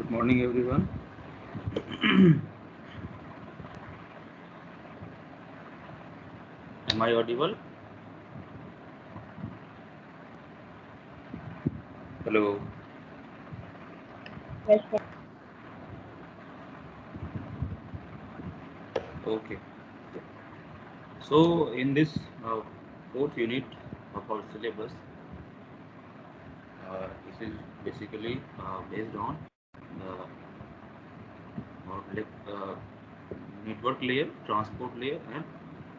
Good morning, everyone. Am I audible? Hello. Yes, sir. Okay. So, in this fourth unit of our syllabus, this is basically based on the network layer, transport layer, and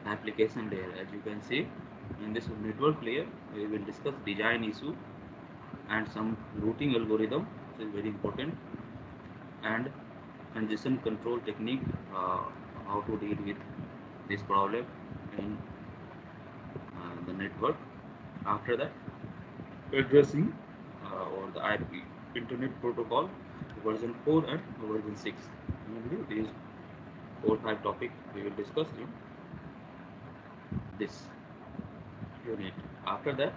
application layer. As you can see, in this network layer, we will discuss design issue and some routing algorithm, which is very important, and congestion control technique, how to deal with this problem in the network. After that, addressing or the IP Internet Protocol version 4 and version 6. Mainly these 4 5 topics we will discuss in this unit. After that,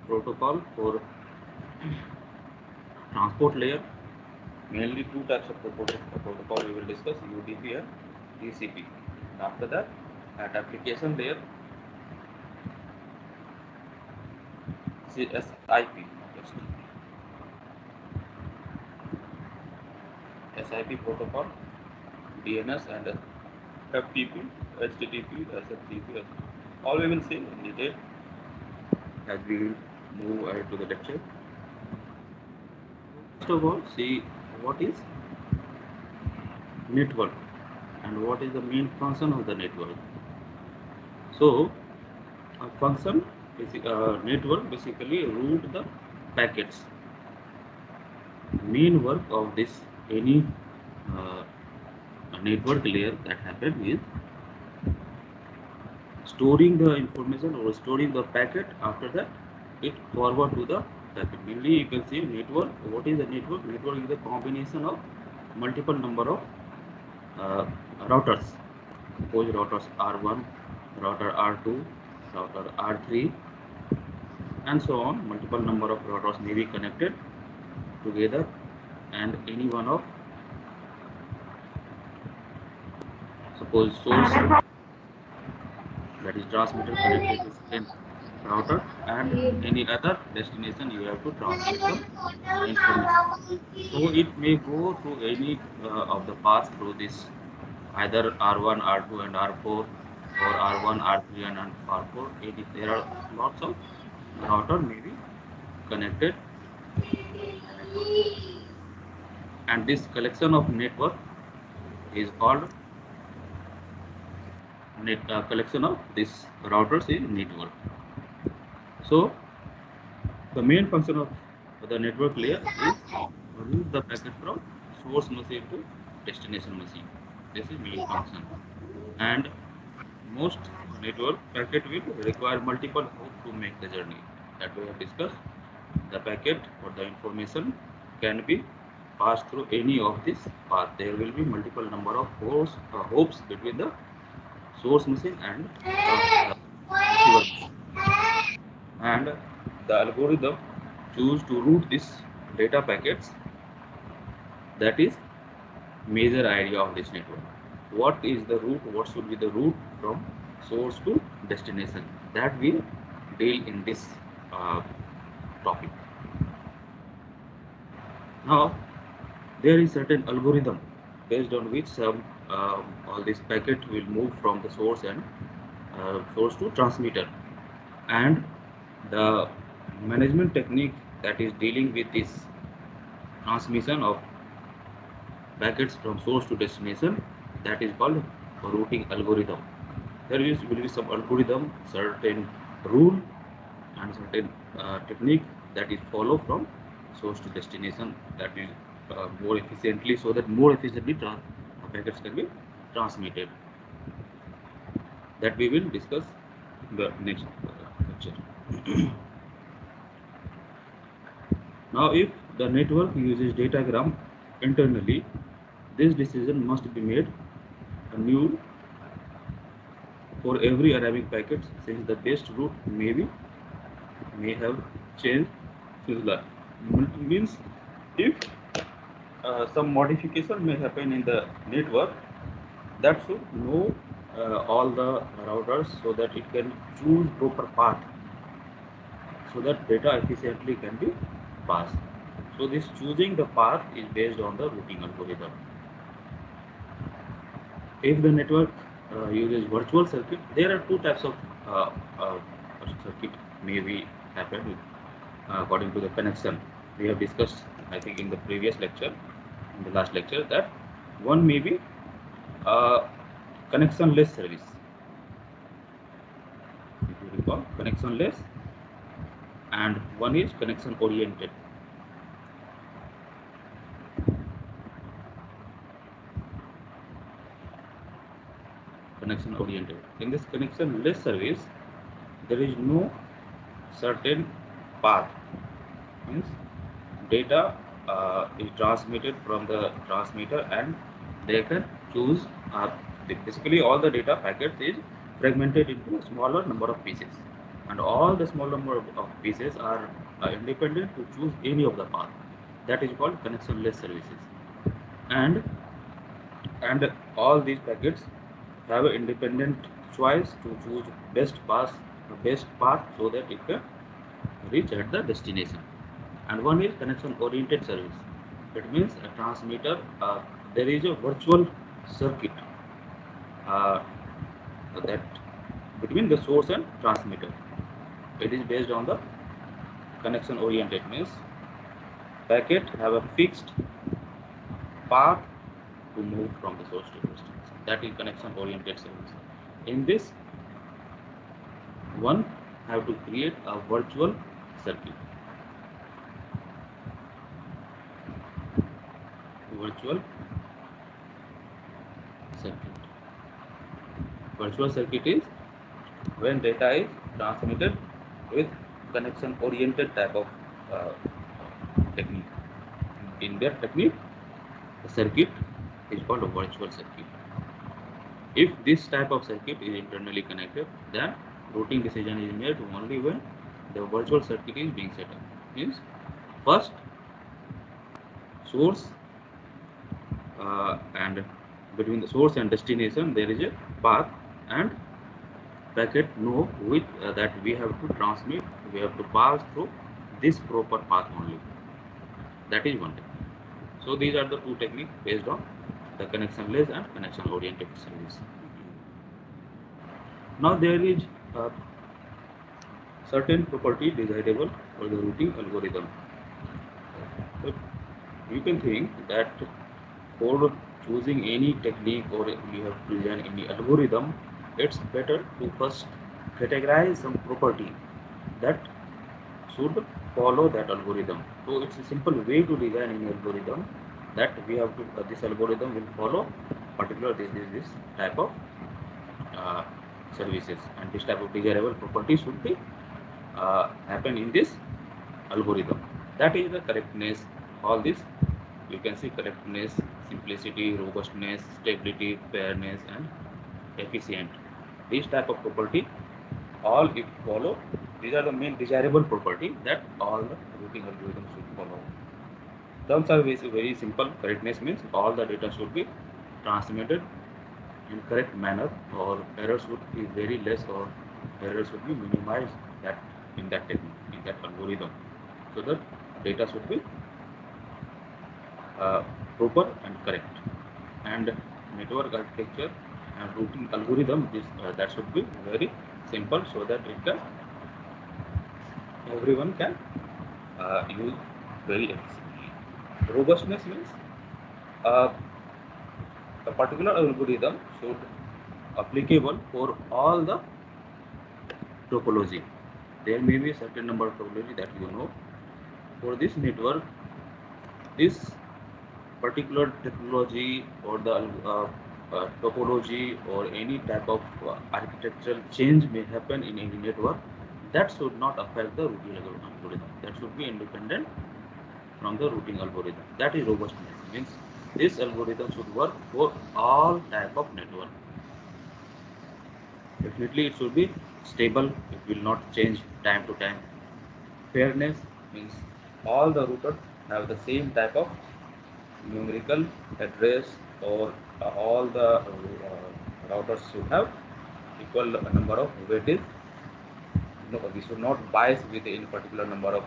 protocol for transport layer. Mainly two types of protocol we will discuss: UDP and TCP. After that, at application layer, SIP, SIP protocol, DNS and FTP, HTTP, SFTP. All we will see in detail as we will move ahead to the lecture. First of all, see what is network and what is the main function of the network. So, a function network basically route the packets. Main work of this any uh, network layer that happen is storing the information or storing the packet. After that, it forward to the packet. Mainly, you can see network. What is the network? Network is a combination of multiple number of uh, routers. Suppose routers R1, router R2, router R3, and so on. Multiple number of routers may be connected together, and any one of suppose source, that is transmitter, connected to second router, and any other destination you have to transmit some information. So it may go through any of the path through this, either R1, R2, and R4, or R1, R3, and R4. There are lots of router may be connected in the network, and this collection of network is called collection of this routers in network. So the main function of the network layer is route the packet from source machine to destination machine. This is main function, and most network packet will require multiple hops to make the journey. That we have discussed. The packet or the information can be passed through any of this path. There will be multiple number of hops between the source machine and receiver machine. And the algorithm choose to route this data packets. That is major idea of this network. What is the route? What should be the route from source to destination? That we deal in this uh, topic. Now, there is certain algorithm based on which some all this packet will move from the source and source to transmitter, and the management technique that is dealing with this transmission of packets from source to destination, that is called routing algorithm. Will be some algorithm, certain rule, and certain technique that is followed from source to destination, that is more efficiently, so that more efficiently packets can be transmitted. That we will discuss in the next lecture. Now, if the network uses datagram internally, this decision must be made anew for every arriving packet, since the best route may have changed since the means if some modification may happen in the network, that should know all the routers so that it can choose proper path, so that data efficiently can be passed. So this choosing the path is based on the routing algorithm. If the network uses virtual circuit, there are two types of uh, uh, circuit may be happen according to the connection. We have discussed, I think, in the previous lecture, in the last lecture, that one may be connectionless service. If you recall, connectionless, and one is connection oriented. Connection oriented. In this connectionless service, there is no certain path. Means data is transmitted from the transmitter, and they can choose. Basically, all the data packets is fragmented into a smaller number of pieces, and all the small number of pieces are independent to choose any of the path. That is called connectionless services, and all these packets have an independent choice to choose best path so that it can reach at the destination. And one is connection oriented service. It means a transmitter, there is a virtual circuit uh, that between the source and transmitter. It is based on the connection oriented, means packet have a fixed path to move from the source to destination. That is connection oriented service. In this, one have to create a virtual circuit. Virtual circuit. Virtual circuit is when data is transmitted with connection oriented type of uh, technique. In that technique, the circuit is called a virtual circuit. If this type of circuit is internally connected, then routing decision is made only when the virtual circuit is being set up. Means first source and between the source and destination there is a path, and packet know with that we have to transmit, we have to pass through this proper path only. That is one technique. So these are the two techniques based on the connectionless and connection oriented service. Now there is a certain property desirable for the routing algorithm. So you can think that for choosing any technique or you have to design any algorithm, it's better to first categorize some property that should follow that algorithm. So it's a simple way to design any algorithm, that we have to this algorithm will follow particular this type of uh, services, and this type of desirable property should be happen in this algorithm. That is the correctness. All this you can see: correctness, simplicity, robustness, stability, fairness, and efficient. These type of property, all if follow, these are the main desirable property that all the routing algorithms should follow. Terms are very simple. Correctness means all the data should be transmitted in correct manner, or errors would be very less, or errors would be minimized that in that technique, in that algorithm, so that data should be uh, proper and correct. And network architecture and routing algorithm, this that should be very simple, so that it can everyone can use very efficiently. Robustness means uh, a particular algorithm should applicable for all the topology. There may be a certain number of topology that you know, for this network, this particular technology or the topology or any type of architectural change may happen in any network, that should not affect the routing algorithm. That should be independent from the routing algorithm. That is robustness. Means this algorithm should work for all type of network. Definitely it should be stable. It will not change time to time. Fairness means all the routers have the same type of numerical address, or all the routers should have equal number of weightage. No, we should not bias with any particular number of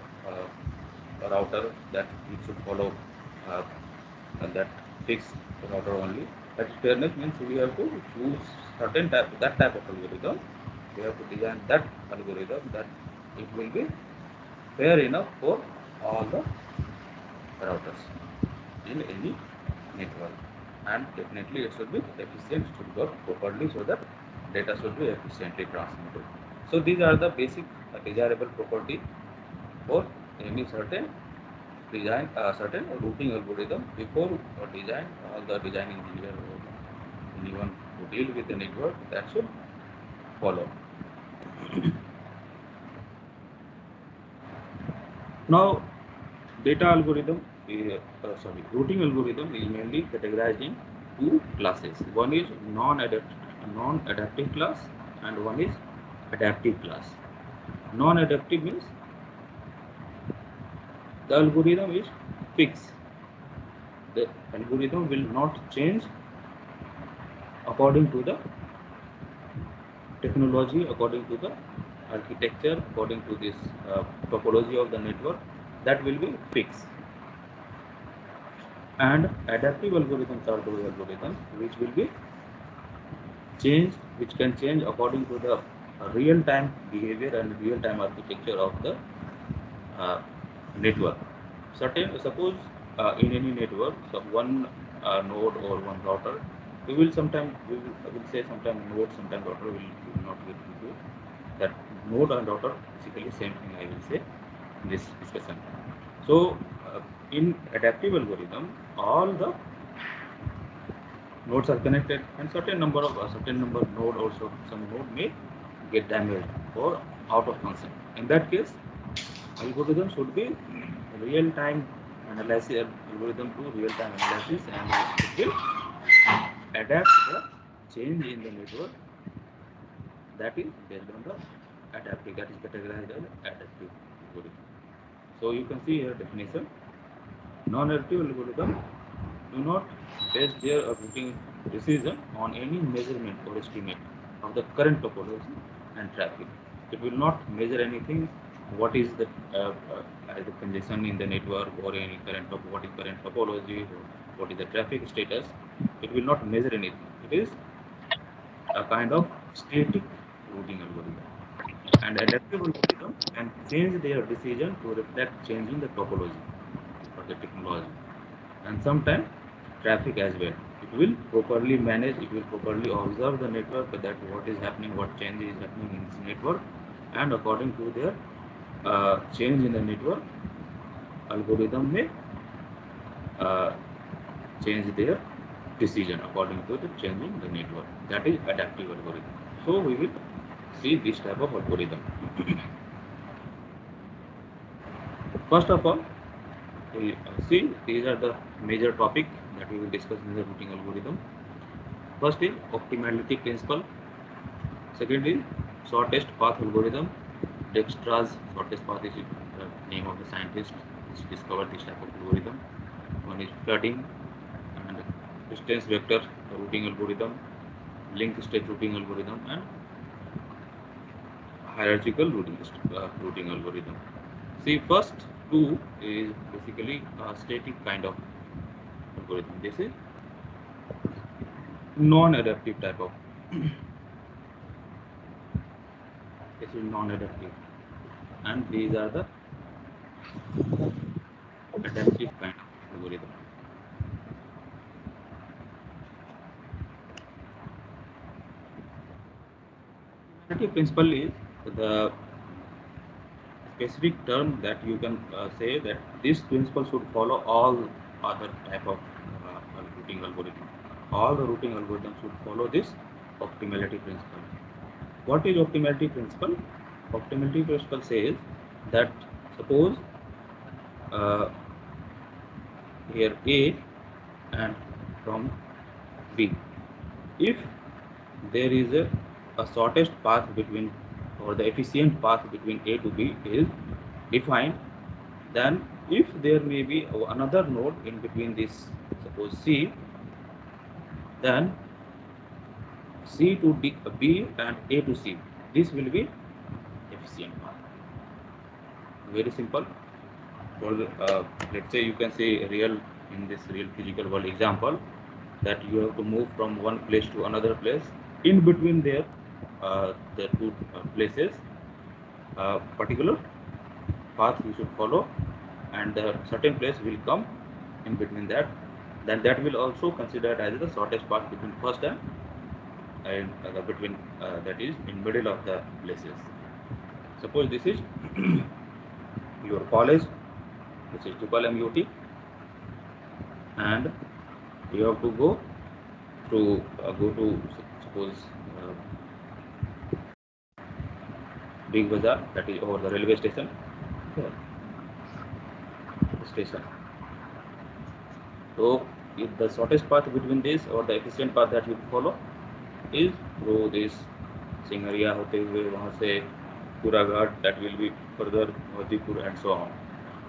router, that we should follow uh, that fixed router only. That is fairness, means we have to choose certain type of algorithm. We have to design that algorithm that it will be fair enough for all the routers in any network, and definitely it should be efficient, should work properly so that data should be efficiently transmitted. So these are the basic desirable property for any certain routing algorithm. Before design, all the design engineer or anyone who deal with the network, that should follow. Now, data algorithm, routing algorithm is mainly categorized in two classes. One is non-adaptive class, and one is adaptive class. Non-adaptive means the algorithm is fixed. The algorithm will not change according to the technology, according to the architecture, according to this topology of the network. That will be fixed. And adaptive algorithms are those algorithms which will be changed, which can change according to the real-time behavior and real-time architecture of the network. Suppose in any network, so one node or one router, I will say sometime node, sometime router, will not get into that. Node and router basically same thing, I will say in this discussion. So in adaptive algorithm, all the nodes are connected, and certain number of node, also some node may get damaged or out of function. In that case, algorithm should be real time analysis, algorithm to real time analysis, and it will adapt the change in the network. That is based on the adaptive, that is categorized as adaptive algorithm. So you can see here definition. Non-adaptive algorithm do not base their routing decision on any measurement or estimate of the current topology and traffic. It will not measure anything. What is the congestion in the network, or any what is current topology, or what is the traffic status. It will not measure anything. It is a kind of static routing algorithm. And adaptive algorithm can change their decision to reflect change in the topology or the technology, and sometimes traffic as well. It will properly manage, it will properly observe the network, that what is happening, what change is happening in this network, and according to their change in the network, algorithm may uh, change their decision according to the change in the network. That is adaptive algorithm. So we will see this type of algorithm. First of all, we see these are the major topic that we will discuss in the routing algorithm. First is optimality principle. Second is shortest path algorithm. Dijkstra's shortest path is the name of the scientist which discovered this type of algorithm. One is flooding and distance vector routing algorithm, linked state routing algorithm, and hierarchical routing algorithm. See, first two is basically a static kind of algorithm. This is non-adaptive type of. This is non-adaptive, and these are the adaptive kind of algorithm. Adaptive principle is the specific term that you can say that this principle should follow all other type of routing algorithm. All the routing algorithms should follow this optimality principle. What is optimality principle? Optimality principle says that suppose here A and from B, if there is a shortest path between, or the efficient path between A to B is defined, then if there may be another node in between this, suppose C, then C to D, B and A to C, this will be efficient path. Very simple. For let's say you can say real, in this real physical world example, that you have to move from one place to another place. In between there, the two places, particular path you should follow, and a certain place will come in between that. Then that will also considered as the shortest path between first and between that is in middle of the places. Suppose this is your college, this is triple MUT, and you have to go to suppose Big Bazaar, that is over the railway station. So if the shortest path between this or the efficient path that you follow is through this Singhariya hote hue wahan se Puraghat, that will be further Modipur and so on.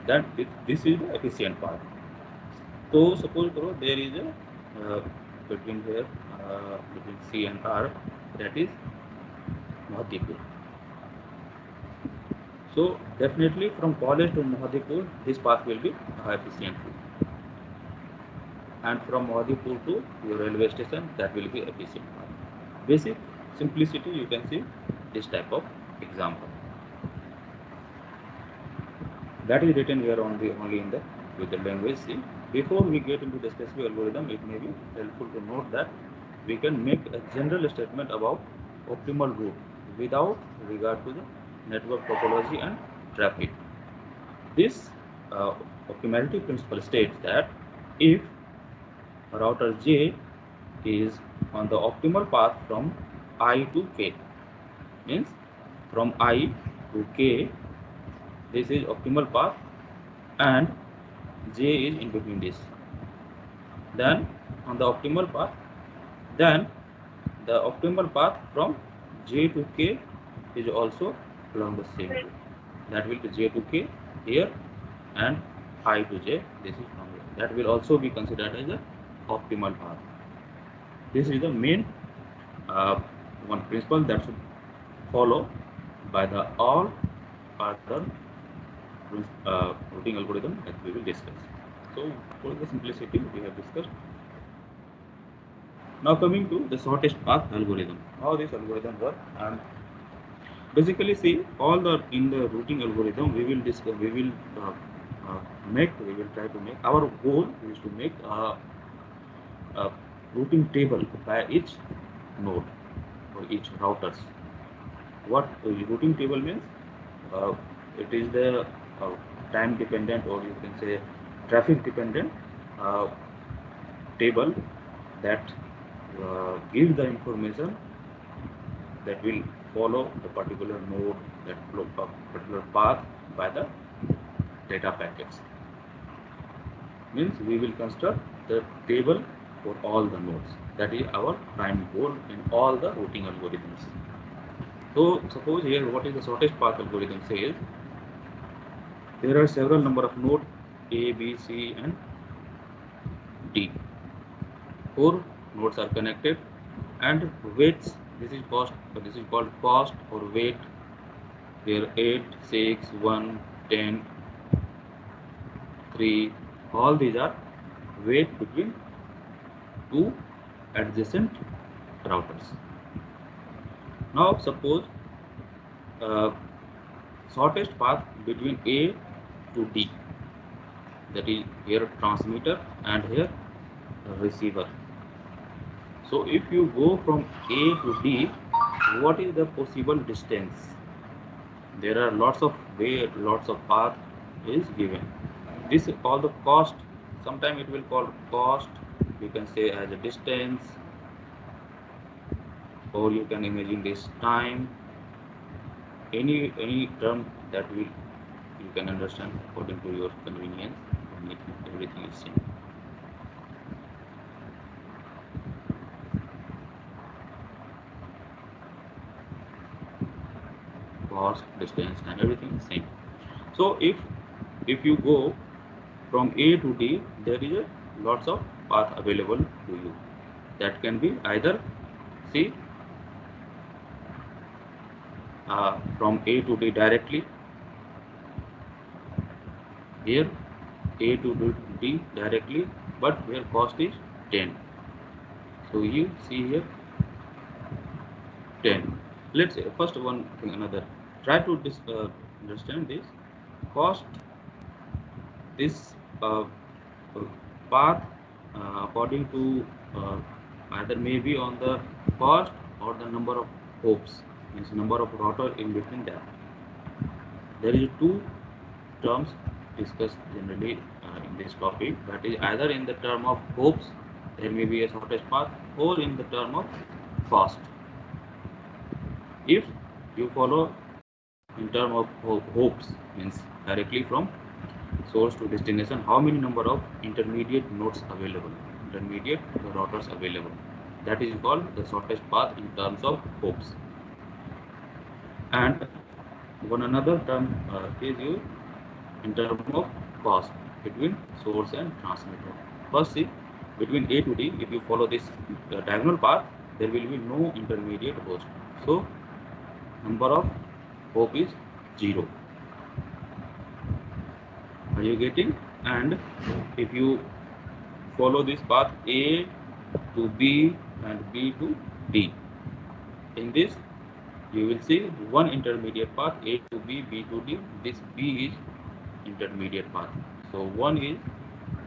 Then this is the efficient path. So suppose there is a between here between C and R, that is Mahadipur. So definitely from college to Mahadipur, this path will be efficient, and from Mahadipur to your railway station, that will be efficient path. Basic simplicity, you can see this type of example. That is written here only in the with the language C. Before we get into the specific algorithm, it may be helpful to note that we can make a general statement about optimal route without regard to the network topology and traffic. This optimality principle states that if router J is on the optimal path from I to K, means from I to K, this is optimal path, and J is in between this. Then on the optimal path, then the optimal path from J to K is also along the same route. That will be J to K here, and I to J, this is from here. That will also be considered as the optimal path. This is the main one principle that should follow by the all other routing algorithm that we will discuss. So for the simplicity we have discussed. Now coming to the shortest path algorithm, how this algorithm works, and basically see all the in the routing algorithm we will discuss, we will try to make, our goal is to make a routing table by each node or each routers. What routing table means? It is the time dependent, or you can say traffic dependent table that gives the information that will follow the particular node, that flow particular path by the data packets. Means we will construct the table for all the nodes. That is our prime goal in all the routing algorithms. So suppose here what is the shortest path algorithm says, there are several number of nodes A, B, C and D. 4 nodes are connected, and weights, this is called cost or weight. There are 8, 6, 1, 10, 3, all these are weight between two adjacent routers. Now suppose shortest path between A to D, that is here transmitter and here receiver. So if you go from A to D, what is the possible distance? There are lots of where lots of path is given. This is called the cost. Sometimes it will call cost. You can say as a distance, or you can imagine this time. Any term that will you can understand according to your convenience. Everything is same. Cost, distance, time, everything is same. So if you go from A to D, there is a lots of path available to you. That can be either see from A to D directly. Here A to D directly, but where cost is 10. So you see here 10. Let's say first one thing another. Try to understand this cost. This path according to either maybe on the cost or the number of hopes, means number of rotor in between that. There is two terms discussed generally in this topic, that is either in the term of hopes there may be a shortest path, or in the term of cost. If you follow in term of hopes, means directly from source to destination, how many number of intermediate nodes available, intermediate rotors available, that is called the shortest path in terms of hopes. And one another term is used in terms of cost between source and transmitter. First, see, between A to D, if you follow this diagonal path, there will be no intermediate host. So, number of hope is 0. Are you getting? And if you follow this path A to B and B to D, in this you will see one intermediate path A to B, B to D. This B is intermediate path. So one is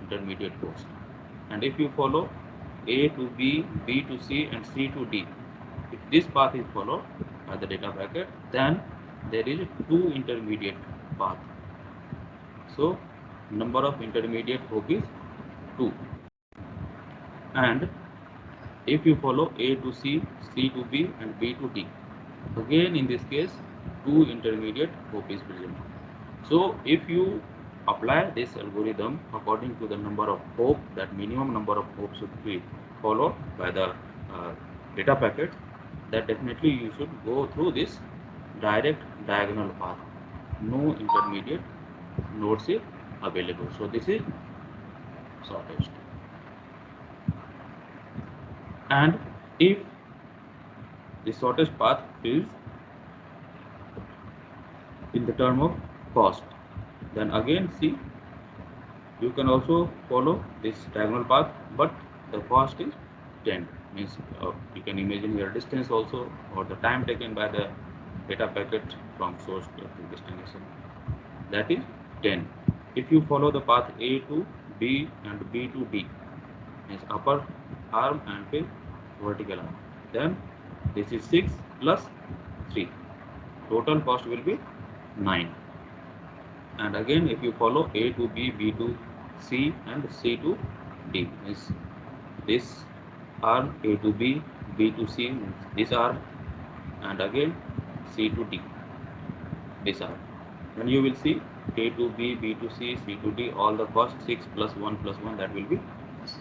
intermediate host. And if you follow A to B, B to C and C to D, if this path is followed by the data packet, then there is two intermediate path. So number of intermediate hope is 2. And if you follow A to C, C to B and B to D, again in this case 2 intermediate hope is present. So if you apply this algorithm according to the number of hope, that minimum number of hope should be followed by the data packet, that definitely you should go through this direct diagonal path. No intermediate nodes is available. So this is shortest. And if the shortest path is in the term of cost, then again see, you can also follow this diagonal path, but the cost is 10. Means you can imagine your distance also, or the time taken by the data packet from source to destination, that is 10. If you follow the path A to B and B to D, means upper arm and फिर vertical arm, then this is 6 plus 3, total cost will be 9. And again if you follow A to B, B to C and C to D, means this arm A to B, B to C, this arm, and again C to D, this arm, then you will see A to B, B to C, C to D, all the cost 6 plus 1 plus 1, that will be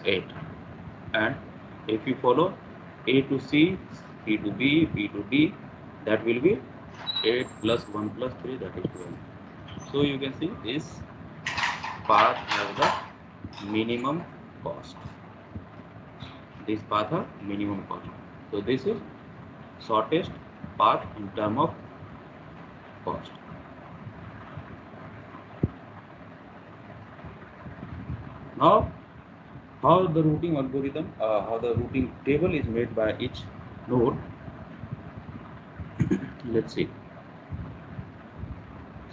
8. And if you follow A to C, C to B, B to D, that will be 8 plus 1 plus 3, that is 12. So you can see this path has the minimum cost. This path has minimum cost. So this is shortest path in term of cost. Now, how the routing algorithm, how the routing table is made by each node. Let's see.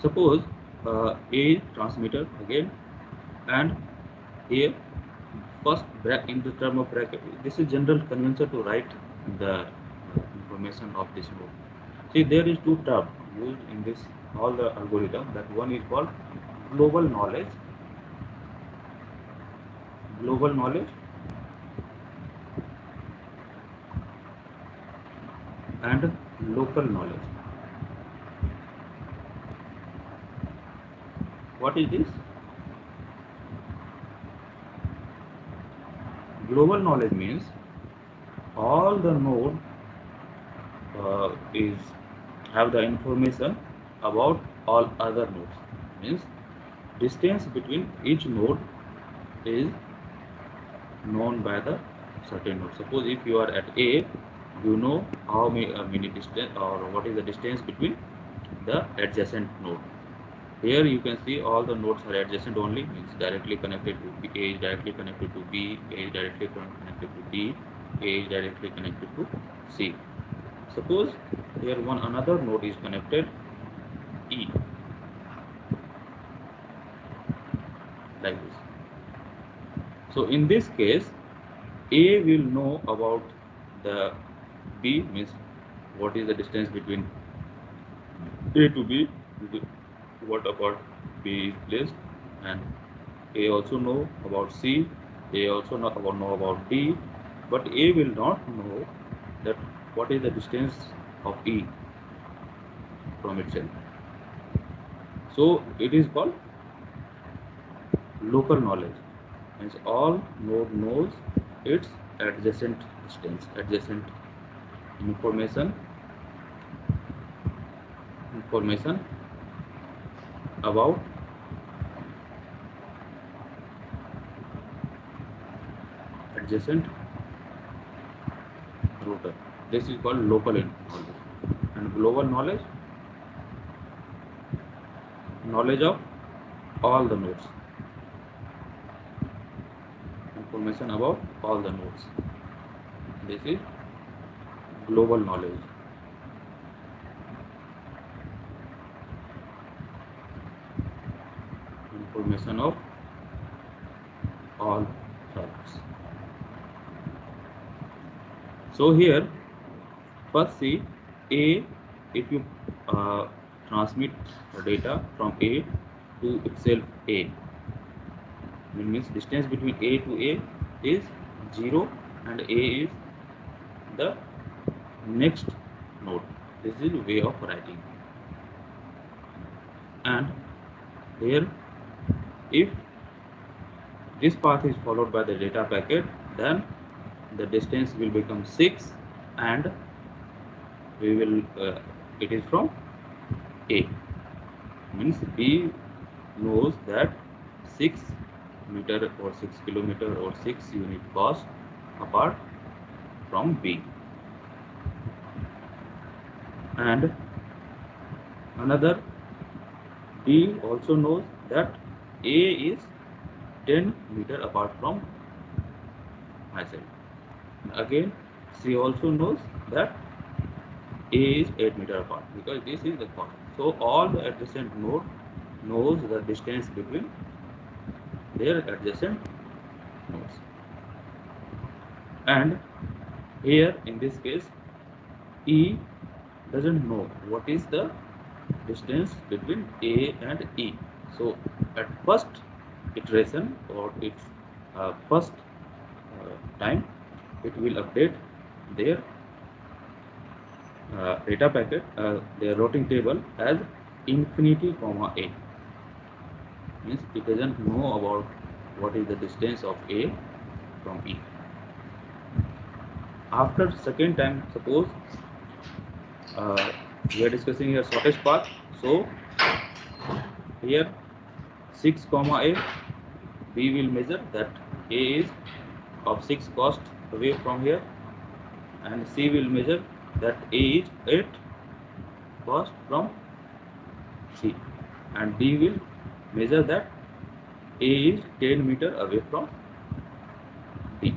Suppose A transmitter again, and here first in the term of bracket. This is general convention to write the information of this node. See, there is two terms used in this all the algorithm. That one is called global knowledge, global knowledge, and local knowledge. What is this? Global knowledge means all the node is have the information about all other nodes. Means distance between each node is known by the certain node. Suppose if you are at A, you know how many distance or what is the distance between the adjacent node. Here you can see all the nodes are adjacent only, means directly connected to B, A is directly connected to B, A is directly connected to D, A is directly connected to C. Suppose here one another node is connected E, like this. So in this case, A will know about the B, means what is the distance between A to B, what about B is placed, and A also know about C, A also know about D, but A will not know that what is the distance of E from itself. So it is called local knowledge, means all node knows its adjacent distance, adjacent information about adjacent router. This is called local knowledge. And global knowledge, knowledge of all the nodes, information about all the nodes. This is global knowledge. Information of all servers. So here first see A, if you transmit data from A to itself A, it means distance between A to A is 0 and A is the next node. This is way of writing. And here if this path is followed by the data packet, then the distance will become 6 and we will it is from A, means B knows that 6 meter or 6 kilometer or 6 unit cost apart from B. And another D also knows that A is 10 meter apart from myself. Again C also knows that A is 8 meter apart, because this is the cost. So all the adjacent node knows the distance between their adjacent nodes. And here in this case E doesn't know what is the distance between A and E. So at first iteration or its first time, it will update their data packet, their routing table as infinity comma A, means it doesn't know about what is the distance of A from E. After second time, suppose we are discussing here shortest path. So here 6 comma A, B will measure that A is of 6 cost away from here, and C will measure that A is 8 cost from C, and D will measure that A is 10 meter away from D.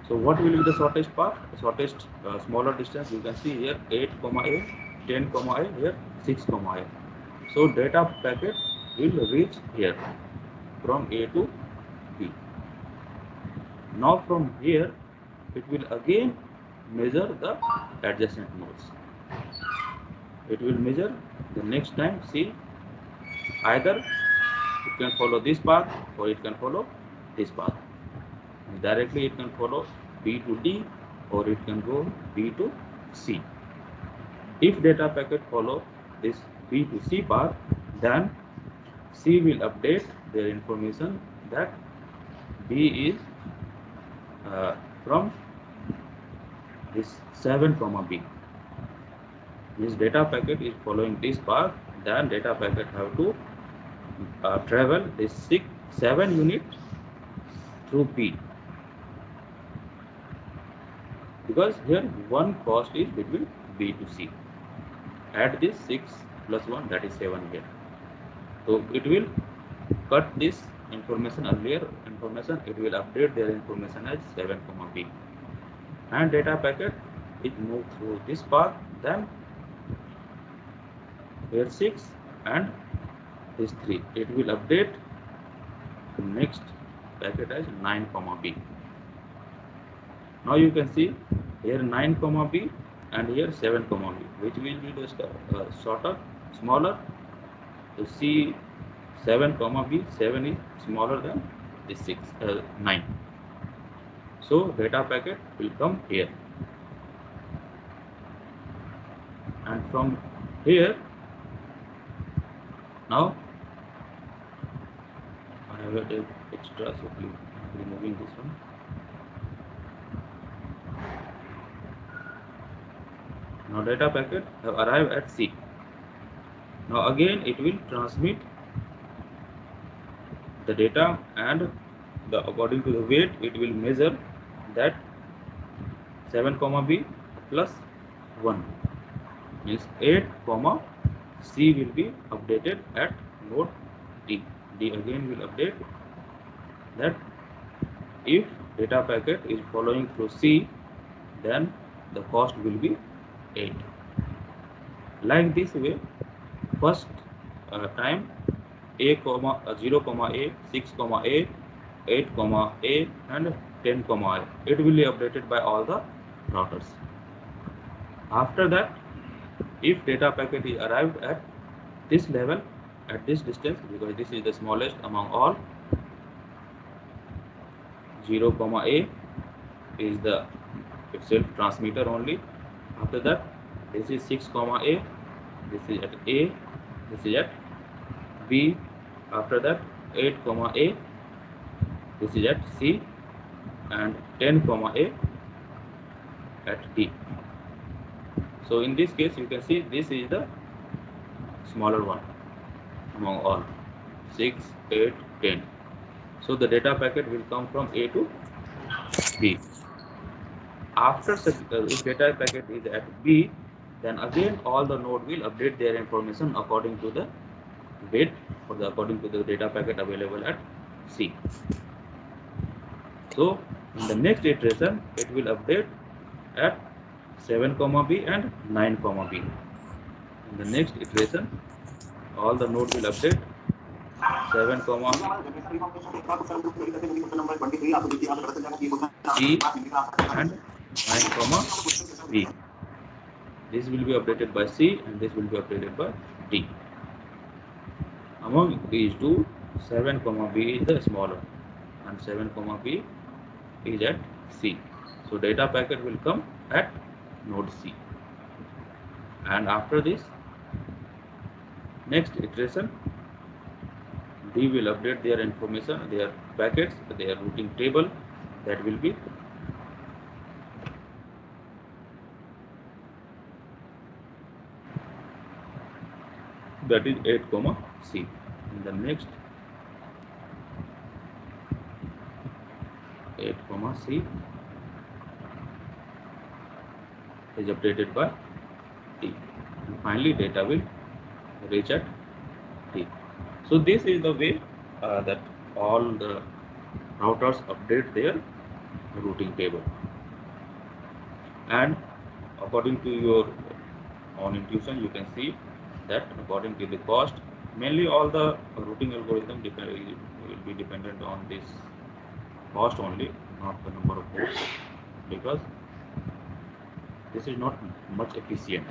So what will be the shortest path? The shortest smaller distance you can see here 8 comma A, 10 comma A, here 6 comma A. So data packet will reach here from A to B. Now from here it will again measure the adjacent nodes. it will measure the next time. See, either it can follow this path or it can follow this path. Directly it can follow B to D or it can go B to C. If data packet follow this B to C path, then C will update their information that B is from this 7 comma B. This data packet is following this path, then data packet have to travel this 7 unit through B, because here one cost is between B to C. Add this 6 plus 1, that is 7 here. So it will cut this information, earlier information, it will update their information as 7 comma B, and data packet it move through this path, then here 6 and this 3, it will update the next packet as 9 comma B. Now you can see here 9 comma B and here 7 comma B, which will be the shorter, smaller. So C 7 comma B, 7 is smaller than this 9. So data packet will come here, and from here now I have a extra, so please removing this one. Now data packet have arrived at C. Now again it will transmit the data, and according to the weight it will measure that 7 comma B plus 1 means 8 comma C will be updated at node D. D again will update that if data packet is following through C, then the cost will be 8. Like this way, first time A comma 0 comma A, 6 comma A, 8 comma A and 10 comma A, it will be updated by all the routers. After that, if data packet is arrived at this level, at this distance, because this is the smallest among all, 0 comma A is the itself transmitter only. After that, this is 6 comma A, this is at A, this is at B. After that, 8 comma A, this is at C, and 10 comma A at D. So in this case you can see this is the smaller one among all, 6, 8, 10. So the data packet will come from A to B. After if data packet is at B, then again all the node will update their information according to the weight or according to the data packet available at C. So in the next iteration it will update at 7 comma B and 9 comma B. In the next iteration all the nodes will update 7 comma E and 9 comma B. This will be updated by C and this will be updated by D. Among these two, 7 comma B is the smaller and 7 comma B is at C. So data packet will come at node C. And after this, next iteration, D will update their information, their packets, their routing table, that will be that is 8 comma C. In the next 8 comma C is updated by D, and finally data will reach at D. So this is the way that all the routers update their routing table, and according to your own intuition you can see that according to the cost, mainly all the routing algorithm will be dependent on this cost only, not the number of ports, because this is not much efficient.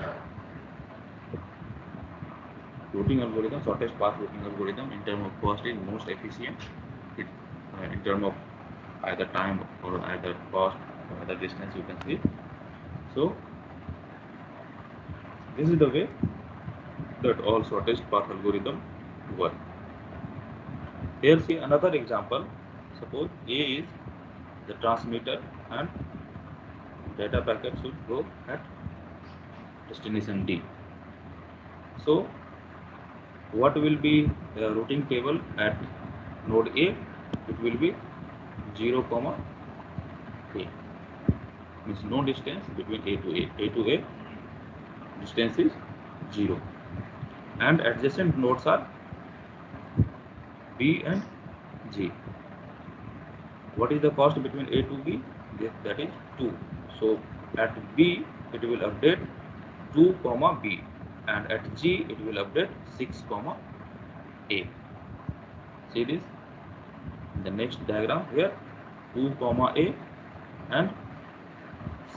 routing algorithm, shortest path routing algorithm in terms of cost is most efficient. It, in terms of either time or either cost or either distance, you can see. So this is the way that all shortest path algorithm work. Here see another example. Suppose A is the transmitter and data packet should go at destination D. So what will be the routing table at node A? It will be 0, A. Means no distance between A to A. A to A distance is 0. And adjacent nodes are B and G. What is the cost between A to B? That is 2. So at B it will update 2, B, and at G it will update 6, A. See this in the next diagram here, 2, A and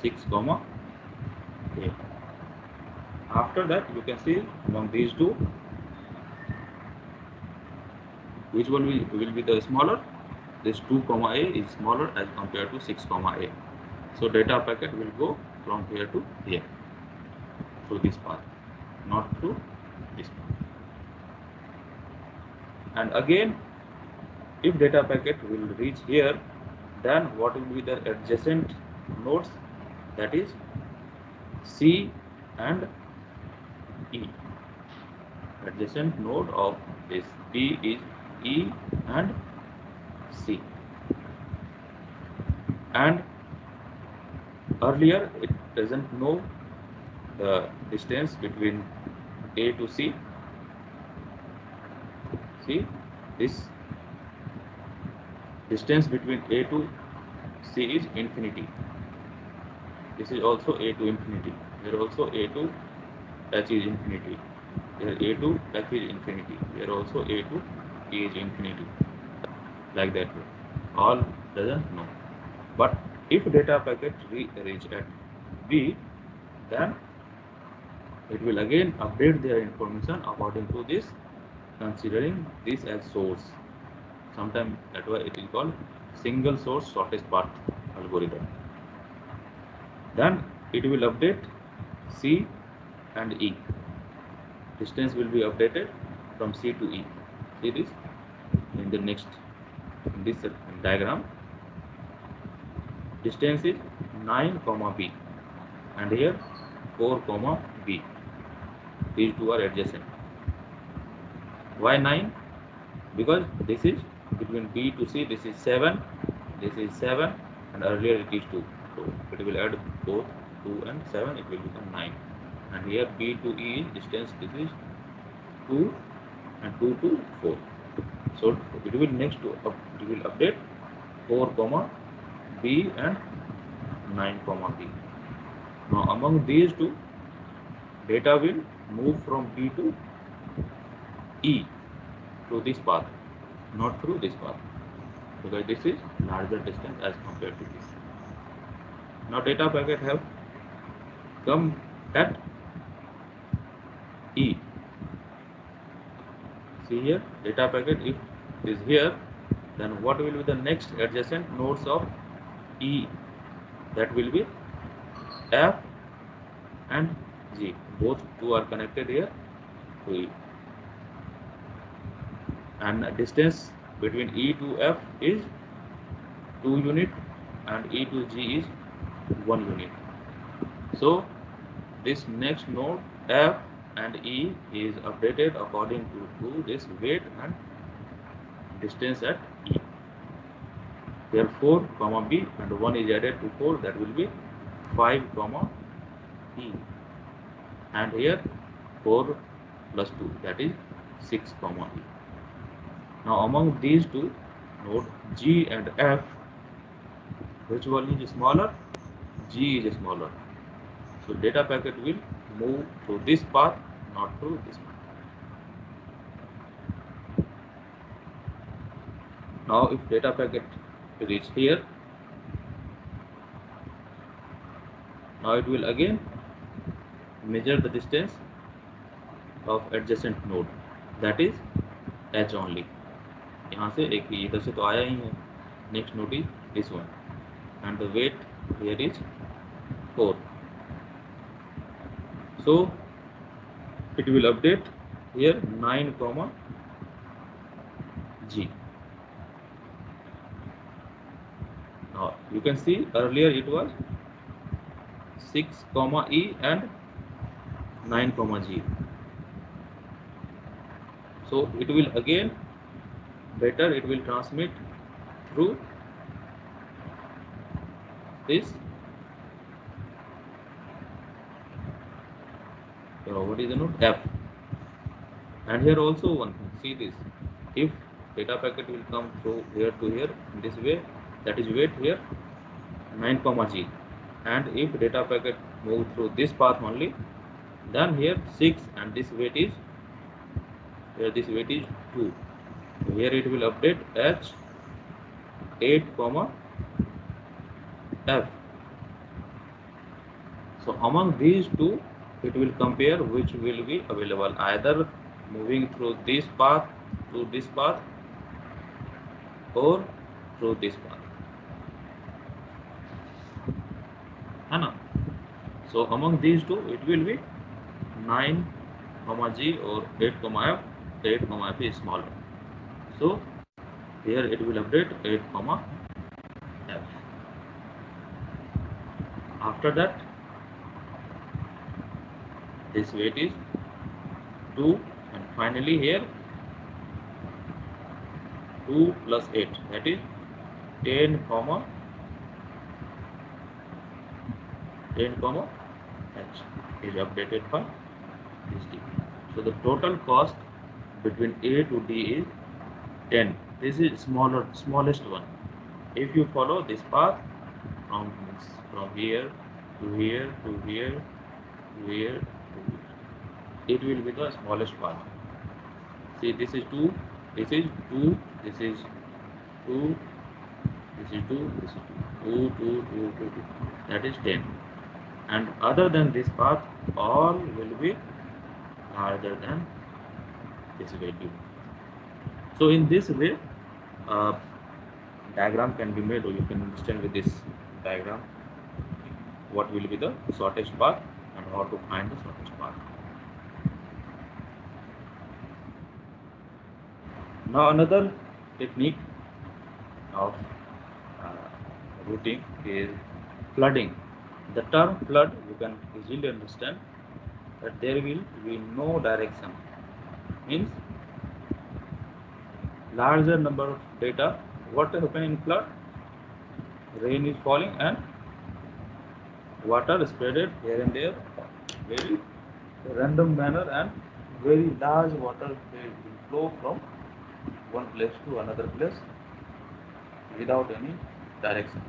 6, A. After that you can see among these two which one will be the smaller. This 2, A is smaller as compared to 6, A. So data packet will go from here to here through this path, not through this path. And again, if data packet will reach here, then what will be the adjacent nodes? That is C and E. Adjacent node of this B is E and C. And earlier it doesn't know the distance between A to C. See, this distance between A to C is infinity. This is also A to infinity. Here also A to H is infinity. Here A to F is infinity. Here also A to E is infinity. Like that way. All doesn't know. But if data packet reach at B, then it will again update their information according to this, considering this as source. Sometimes that's why it is called single source shortest path algorithm. Then it will update C and E. Distance will be updated from C to E. See this in the next, in this diagram. Distance is 9, B, and here 4, B. These two are adjacent. Why 9? Because this is between B to C, this is 7, and earlier it is 2. So it will add both 2 and 7, it will become 9. And here B to E is distance, this is 2 and 2 to 4. So it will it will update 4, B and 9, B. Now among these two, data will move from B to E through this path, not through this path, because this is larger distance as compared to this. Now data packet have come at E. See here, data packet if is here, then what will be the next adjacent nodes of E? That will be F and G. Both two are connected here to E. And distance between E to F is 2 unit and E to G is 1 unit. So this next node F and E is updated according to this weight and distance at E. Here 4, B, and 1 is added to 4, that will be 5, E. And here 4 plus 2, that is 6, E. Now among these two nodes G and F, which one is smaller? G is smaller. So data packet will move through this path, not through this path. Now if data packet reach here, now it will again measure the distance of adjacent node, that is h only. यहाँ से एक ही, इधर से तो आया ही है. Next node is this one, and the weight here is 4. So it will update here 9, G. Now you can see earlier it was 6, E and 9, G. So it will again better, it will transmit through this what is the node F. And here also one thing, see this, if data packet will come through here to here in this way, that is weight here 9, G, and if data packet move through this path only, then here 6, and this weight is here, this weight is 2. So here it will update H 8, F. So among these two, it will compare which will be available, either moving through this path to this path or through this path. है ना? So among these two, it will be 9, G or 8, F. 8, F is smaller. So here it will update 8, F. After that, this weight is 2, and finally here 2 plus 8, that is 10, 10, H is updated by this D. So the total cost between A to D is 10. This is smallest one. If you follow this path from here to here to here to here to here, it will be the smallest path. See, this is 2, this is 2, this is 2, this is 2, this is 2, 2, 2, 2, 2. That is 10. And other than this path, all will be larger than this value. So in this way, diagram can be made, or you can understand with this diagram what will be the shortest path and how to find the shortest path. Now another technique of routing is flooding. The term flood, you can easily understand that there will be no direction, means larger number of data. What happen in flood? Rain is falling and water spreaded here and there, very random manner, and very large water will flow from one place to another place without any direction.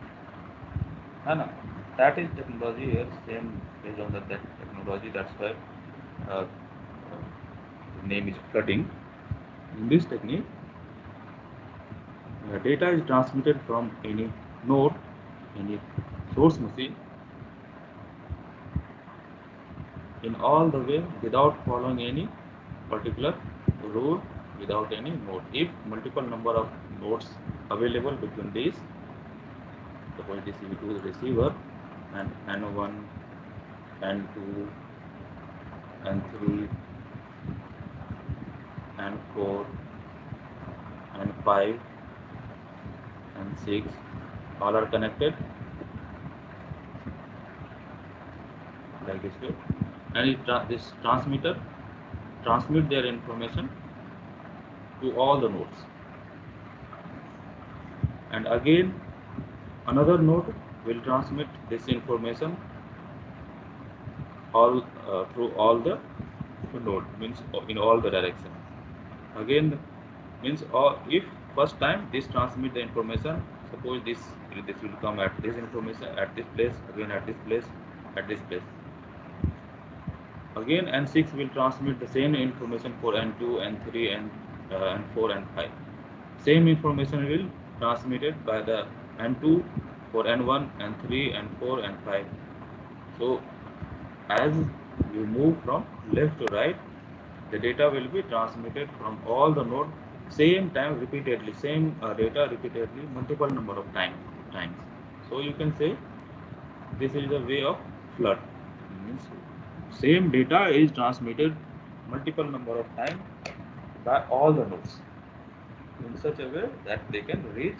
That is technology here, same based on that technology. That's why the name is flooding. In this technique, data is transmitted from any node, any source machine, in all the way without following any particular rule, without any node. If multiple number of nodes available between these, suppose this is to the receiver, and N1, N2, N3, N4, N5, N6, all are connected like this way, and this transmitter transmit their information to all the nodes, and again another node will transmit this information all through all the node, means in all the direction. Again, means if first time this transmit the information, suppose this will come at this information at this place, again at this place, at this place. Again N6 will transmit the same information for N2, N3, N4, N5. Same information will transmitted by the N2 for N1, N3, N4, N5. So as you move from left to right, the data will be transmitted from all the node same time repeatedly, same data repeatedly multiple number of times. So you can say this is the way of flood. Means same data is transmitted multiple number of times by all the nodes in such a way that they can reach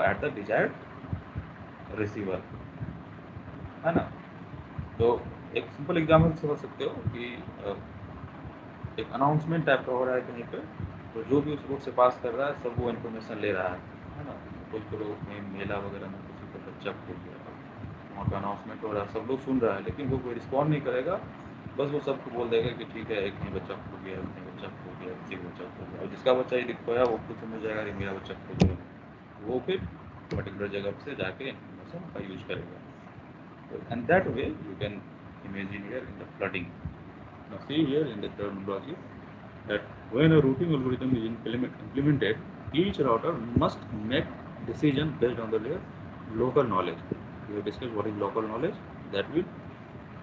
at the desired receiver, है ना. तो एक simple example समझ सकते हो कि एक announcement type का हो रहा है कहीं पे, तो जो भी उस रोड से पास कर रहा है सब वो इन्फॉर्मेशन ले रहा है ना. कोई करो कहीं मेला वगैरह में किसी का बच्चा खो गया, वहाँ पे अनाउंसमेंट हो रहा है, सब लोग सुन रहा है, लेकिन वो कोई रिस्पॉन्ड नहीं करेगा. बस वो सबको बोल देगा कि ठीक है, एक कहीं बच्चा खो गया, कहीं बच्चा खो गया, किसी का बच्चा खो गया, और जिसका बच्चा ये खोया वो खुद समझ जाएगा कि मेरा बच्चा खो गया, वो फिर पर्टिकुलर जगह से जाके इन्फॉर्मेशन का यूज करेगा. And that way you can imagine here in the flooding. Now see here in the terminology that when a routing algorithm is implemented, each router must make decision based on their local knowledge. We have discussed what is local knowledge. That will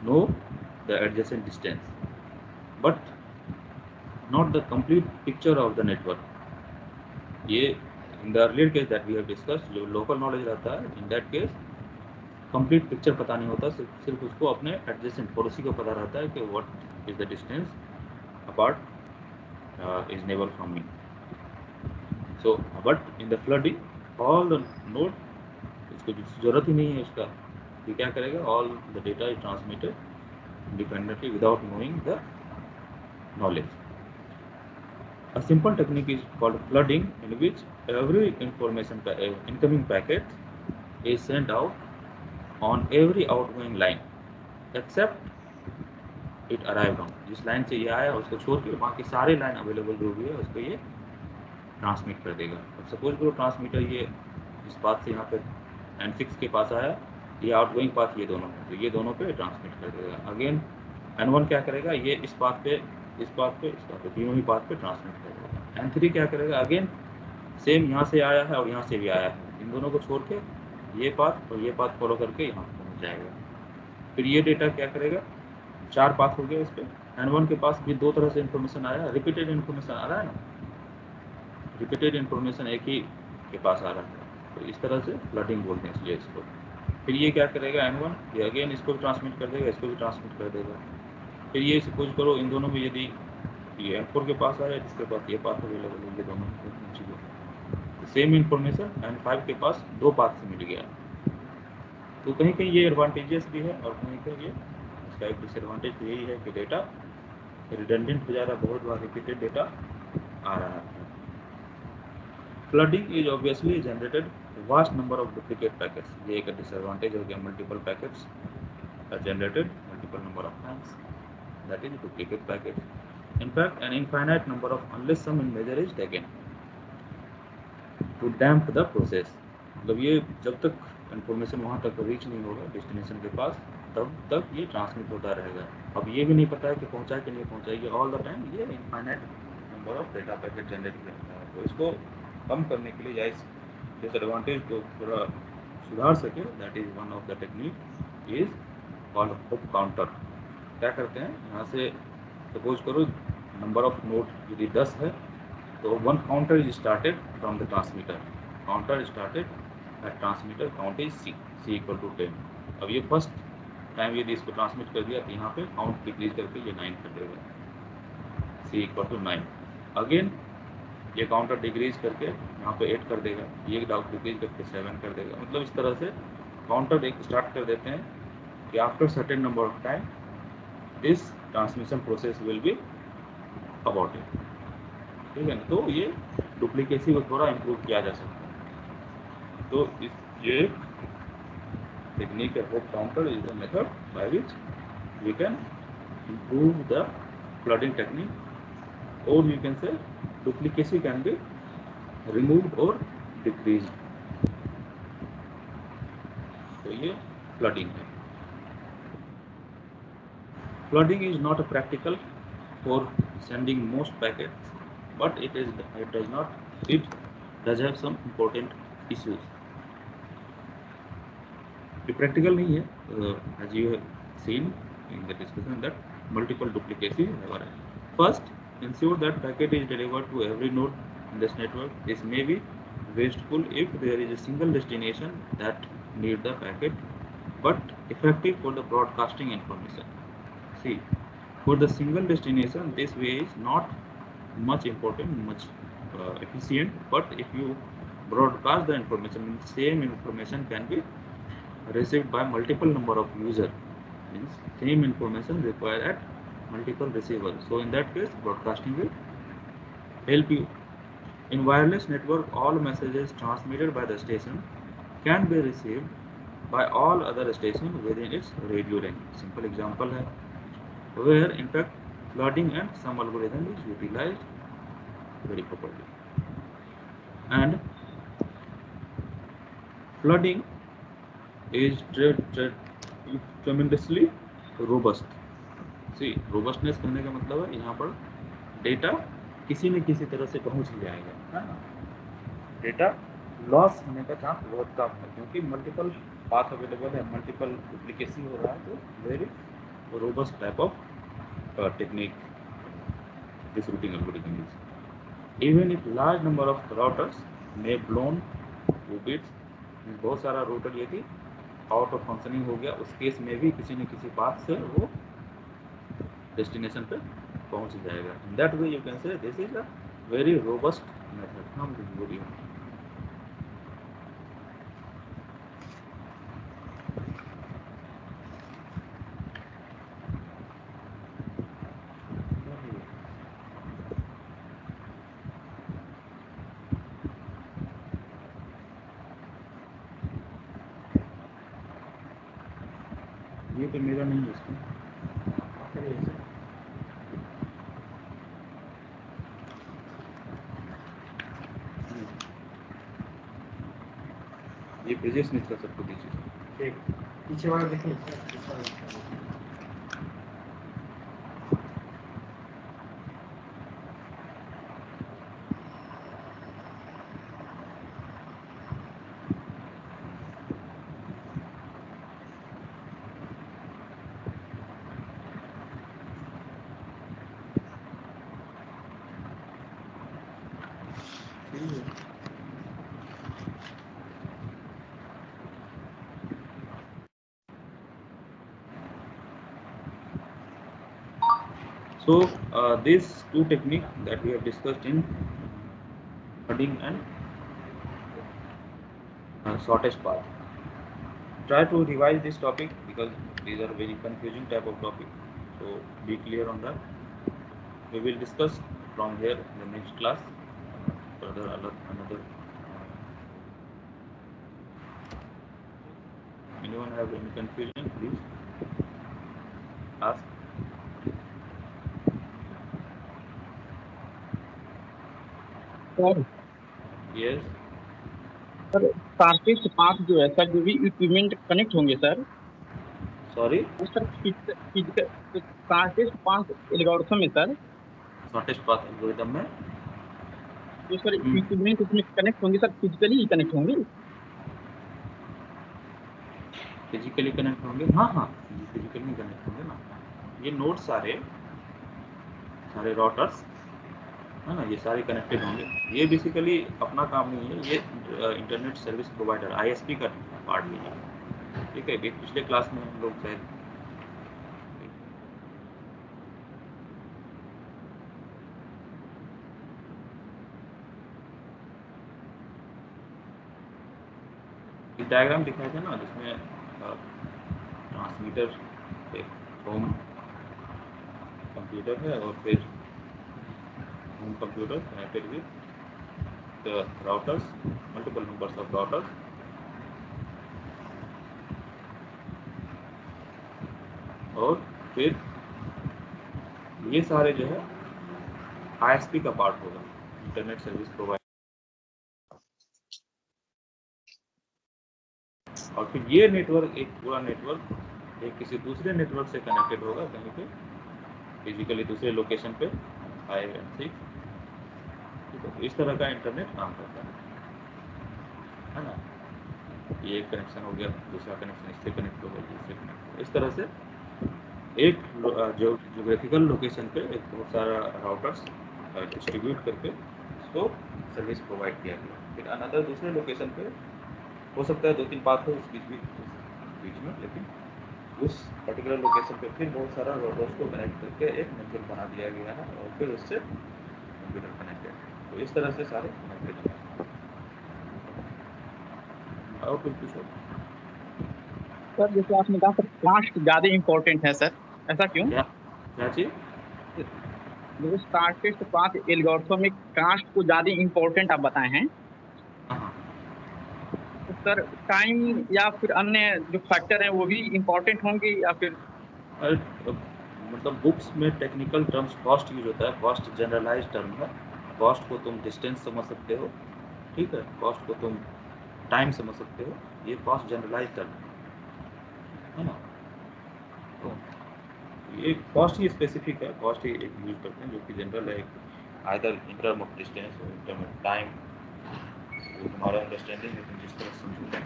know the adjacent distance, but not the complete picture of the network. ये in the earlier case that we have discussed, जो local knowledge रहता है, in that case complete picture पता नहीं होता, सिर्फ उसको अपने एडजेसेंट पड़ोसी को पता रहता है कि what is the distance apart is neighbour from me. So but in the flooding all the node, इसको जरूरत ही नहीं है इसका, ये क्या करेगा, all the data is transmitted independently without knowing the knowledge. A simple technique is called flooding, in which every incoming packet is sent out on every outgoing line except it arrived on. जिस line से ये आया उसको छोड़ के बाकी सारे line available जो भी है उसको ये ट्रांसमिट कर देगा. अब सपोज करो ट्रांसमीटर ये इस पाथ से यहाँ पे N6 के पास आया, ये आउटगोइंग पाथ ये दोनों है, तो ये दोनों पे ट्रांसमिट कर देगा. अगेन N1 क्या करेगा, ये इस पाथ पे तीनों ही पाथ पे ट्रांसमिट कर देगा. N3 क्या करेगा, अगेन सेम यहाँ से आया है और यहाँ से भी आया है, इन दोनों को छोड़ के ये पाथ और ये पाथ फॉलो करके यहाँ पहुँच जाएगा. फिर ये डेटा क्या करेगा, 4 पाथ हो गया इस पे. N1 के पास भी 2 तरह से इन्फॉर्मेशन आया, रिपीटेड इन्फॉर्मेशन आ रहा है ना, रिपीटेड इन्फॉर्मेशन एक ही के पास आ रहा है, तो इस तरह से फ्लडिंग बोलते हैं इसलिए इसको. फिर ये क्या करेगा N1, ये अगेन इसको भी ट्रांसमिट कर देगा, इसको भी ट्रांसमिट कर देगा. फिर ये सपोज करो इन दोनों में यदि ये N4 के पास आ रहा है, जिसके पास ये पाथ अवेलेबल है, ये दोनों चीज़ें सेम इन्फॉर्मेशन N5 के पास 2 पाथ से मिल गया. तो कहीं कहीं ये एडवांटेजेस भी है और कहीं कहीं ये इसका एक डिसएडवांटेज तो यही है कि डेटा रिडंडेंट हो जा रहा है, बहुत बार रिपीटेड डेटा आ रहा है. Flooding is obviously generated vast number of duplicate packets. ये एक डिसएडवांटेज हो गया, multiple packets are generated multiple number of times, that is duplicate packets. In fact, an infinite number of unless some measure is taken to damp the process. मतलब ये जब तक information वहाँ तक रीच नहीं होगा डेस्टिनेशन के पास, तब तक ये ट्रांसमिट होता रहेगा. अब ये भी नहीं पता है कि पहुँचा कि नहीं पहुँचा, ये ऑल द टाइम ये infinite number of data packet generate करता है. तो इसको कम करने के लिए या इस डिसएडवांटेज को थोड़ा सुधार सके, that is one of the technique is called hope counter. क्या करते हैं, यहाँ से सपोज करो नंबर ऑफ नोड यदि 10 है, तो one counter is started from the transmitter. Counter started at transmitter count is C equal to 10. अब ये फर्स्ट टाइम यदि इसको ट्रांसमिट कर दिया तो यहाँ पे काउंट डिक्रीज करके ये 9 कर देगा, C इक्वल टू 9. अगेन ये काउंटर डिक्रीज करके यहाँ पे 8 कर देगा, ये डिक्रीज करके 7 कर देगा. मतलब इस तरह से काउंटर एक स्टार्ट कर देते हैं कि after certain number of time this transmission process will be aborted. ठीक है ना, तो ये डुप्लीकेसी को थोड़ा इम्प्रूव किया जा सकता है. तो ये टेक्निक है hop counter is the method by which we can improve the flooding technique, or you can say duplicacy can be removed or decreased. तो ये flooding है. Flooding is not a practical for sending most packets, but it does have some important issues. ये practical नहीं है, as you have seen in the discussion that multiple duplicacy never happen. First, ensure that packet is delivered to every node in this network. This may be wasteful if there is a single destination that need the packet, but effective for the broadcasting information. See, for the single destination, this way is not much important, much efficient, but if you broadcast the information, same information can be received by multiple number of users, means same information required at multiple receivers. So in that case, broadcasting will help you. In wireless network, all messages transmitted by the station can be received by all other stations within its radio range. Simple example है, where in fact flooding and some algorithm is utilized very properly. And flooding is tremendously robust. See, robustness कहने का मतलब है यहाँ पर data किसी न किसी तरह से पहुंच ही जाएगा, है ना। डेटा लॉस होने का चांस बहुत कम है क्योंकि मल्टीपल पाथ अवेलेबल है, मल्टीपल डुप्लीकेसी हो रहा है, तो very robust type of technique this routing algorithm is. Even if large number of routers may blown to bits, बहुत सारा राउटर यदि आउट ऑफ फंक्शनिंग हो गया, उस केस में भी किसी न किसी पाथ से वो डेस्टिनेशन पे पहुंच जाएगा. In that way you can say this is a very robust method from the video. ये तो मेरा नहीं है इसमें. ये ब्रिजेश मिश्रा सबको दीजिए. ठीक, पीछे वाला देखिए. So these two techniques that we have discussed in flooding and shortest path. Try to revise this topic because these are very confusing type of topic. So be clear on that. We will discuss from here in the next class. Further another. Anyone have any confusion? Please ask. Sir Yes. Sir shortest path जो है sir, जो भी equipment connect होंगे sir, Sorry. वो sir physical shortest path algorithm में sir, shortest path algorithm में जो sir equipment उसमें कनेक्ट होंगे सर, फिजिकली ही कनेक्ट होंगे. फिजिकली कनेक्ट होंगे. हाँ हाँ, फिजिकली कनेक्ट होंगे ना. ये नोड सारे राउटर्स है ना, ये सारे कनेक्टेड होंगे. ये बेसिकली अपना काम नहीं है, ये इंटरनेट सर्विस प्रोवाइडर ISP का पार्ट नहीं है. ठीक है, पिछले क्लास में हम लोग शायद डायग्राम दिखाया था ना, जिसमें ट्रांसमीटर एक होम कंप्यूटर है और फिर home computer connected with the routers, multiple numbers of routers, और फिर ये सारे जो है ISP का पार्ट होगा, इंटरनेट सर्विस प्रोवाइडर. और फिर ये नेटवर्क, एक पूरा नेटवर्क एक किसी दूसरे नेटवर्क से कनेक्टेड होगा कहीं पे फिजिकली दूसरे लोकेशन पे 5 and 6. तो इस तरह का इंटरनेट काम करता है ना. ये एक कनेक्शन हो गया, दूसरा कनेक्शन इससे कनेक्ट हो गया, इससे कनेक्ट, इस तरह से एक जोग्राफिकल लोकेशन पे एक बहुत सारा राउटर्स डिस्ट्रीब्यूट करके उसको सर्विस प्रोवाइड किया गया। फिर अनदर दूसरे लोकेशन पे हो सकता है 2-3 पाथ हो उस बीच में, लेकिन उस पर्टिकुलर लोकेशन पे फिर बहुत सारा राउटर्स को कनेक्ट करके एक नेटवर्क बना दिया गया है और फिर उससे कंप्यूटर कनेक्टेड है। तो इस तरह से सारे कनेक्टेड हैं। और कुछ पूछो। सर जैसे आपने कहा सर कास्ट ज्यादा इम्पोर्टेंट है सर, ऐसा क्यों? क्या क्या चीज? जो शॉर्टेस्ट पाथ एल्गोरिथम में कास्ट को ज्यादा इम्पोर्टेंट आप बताए हैं, हाँ हाँ। तो सर टाइम या फिर अन्य जो फैक्टर हैं वो भी इम्पोर्टेंट होंगे या फिर? अरे, मतलब बुक्स में टेक्निकल टर्म्स कॉस्ट यूज होता है। कॉस्ट जनरलाइज टर्म है। कॉस्ट को तुम डिस्टेंस समझ सकते हो, ठीक है, कॉस्ट को तुम टाइम समझ सकते हो, ये कॉस्ट जनरलाइज टर्म है ना। तो ये कॉस्ट ही स्पेसिफिक है, कॉस्ट ही एक यूज करते हैं जो कि जनरल है, either in term of distance और इन टर्म ऑफ टाइम, वो तुम्हारा अंडरस्टैंडिंग है, तुम जिस तरह से समझोगे,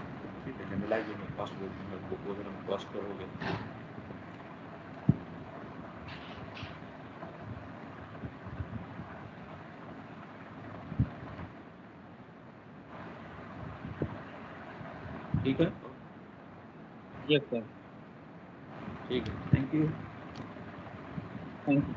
ठीक है। जनरलाइज में कॉस्ट बोलते हैं, बुक वगैरह में कॉस्ट करोगे। ठीक है, यस सर, ठीक है, थैंक यू। Thank you.